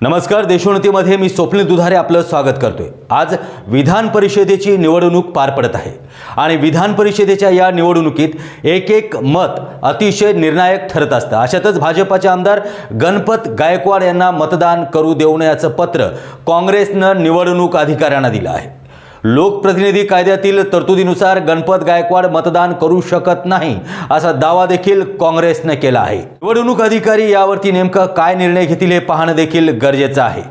नमस्कार, देशोन्नतीमध्ये मी स्वप्नील दुधारे आपलं स्वागत करतोय। आज विधान परिषदेची निवडणूक पार पडत आहे आणि विधान परिषदेच्या या निवडणुकीत एक मत अतिशय निर्णायक ठरत असतं। अशातच भाजपाचे आमदार गणपत गायकवाड यांना मतदान करू देऊ नयेचं पत्र काँग्रेसनं निवडणूक अधिकाऱ्यांना दिलं आहे। लोकप्रतिनिधी कायद्यातील तरतुदीनुसार गणपत गायकवाड मतदान करू शकत नाही असा दावा देखील काँग्रेसने केला आहे। निवडणूक अधिकारी यावरती नेमका काय निर्णय घेतील हे पाहणं देखील गरजेचं आहे।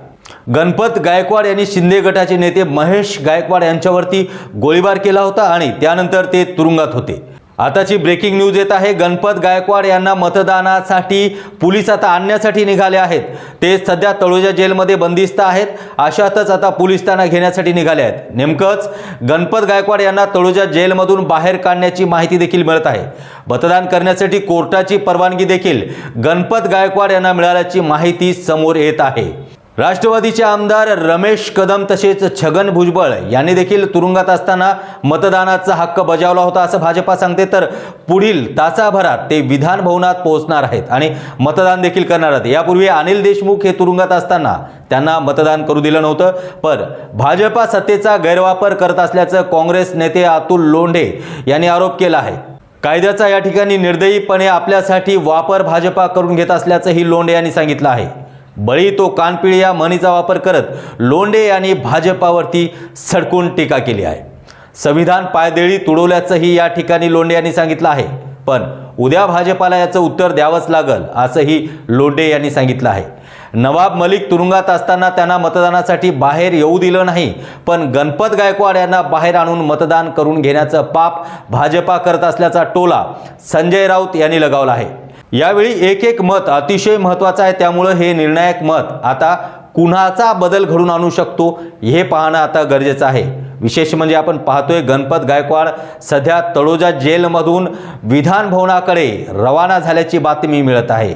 गणपत गायकवाड यांनी शिंदे गटाचे नेते महेश गायकवाड यांच्यावरती गोळीबार केला होता आणि त्यानंतर ते तुरुंगात होते। आताची ब्रेकिंग न्यूज येत आहे। गणपत गायकवाड यांना मतदानासाठी पोलीस आता आणण्यासाठी निघाले आहेत। ते सध्या तळोजा जेलमध्ये बंदिस्त आहेत। अशातच आता पोलीस त्यांना घेण्यासाठी निघाले आहेत। नेमकंच गणपत गायकवाड यांना तळोजा जेलमधून बाहेर काढण्याची माहिती देखील मिळत आहे। मतदान करण्यासाठी कोर्टाची परवानगी देखील गणपत गायकवाड यांना मिळाल्याची माहिती समोर येत आहे। राष्ट्रवादीचे आमदार रमेश कदम तसेच छगन भुजबळ यांनी देखील तुरुंगात असताना मतदानाचा हक्क बजावला होता असं भाजपा सांगते। तर पुढील तासाभरात ते विधान भवनात पोहोचणार आहेत आणि मतदान देखील करणार आहेत। यापूर्वी अनिल देशमुख हे तुरुंगात असताना त्यांना मतदान करू दिलं नव्हतं, पण भाजपा सत्तेचा गैरवापर करत असल्याचं काँग्रेस नेते अतुल लोंढे यांनी आरोप केला आहे। कायद्याचा या ठिकाणी निर्दयीपणे आपल्यासाठी वापर भाजपा करून घेत असल्याचंही लोंढे यांनी सांगितलं आहे। बळी तो कानपिळी या म्हणीचा वापर करत लोंढे यांनी भाजपावरती सडकून टीका केली आहे। संविधान पायदळी तुडवल्याचंही या ठिकाणी लोंढे यांनी सांगितलं आहे, पण उद्या भाजपाला याचं उत्तर द्यावंच लागल असंही लोंढे यांनी सांगितलं आहे। नवाब मलिक तुरुंगात असताना त्यांना मतदानासाठी बाहेर येऊ दिलं नाही, पण गणपत गायकवाड यांना बाहेर आणून मतदान करून घेण्याचं पाप भाजपा करत असल्याचा टोला संजय राऊत यांनी लगावला आहे। यावेळी एक मत अतिशय महत्त्वाचं आहे, त्यामुळे हे निर्णायक मत आता कुणाचा बदल घडून आणू शकतो हे पाहणं आता गरजेचं आहे। विशेष म्हणजे आपण पाहतोय गणपत गायकवाड सध्या तळोजा जेलमधून विधान भवनाकडे रवाना झाल्याची बातमी मिळत आहे।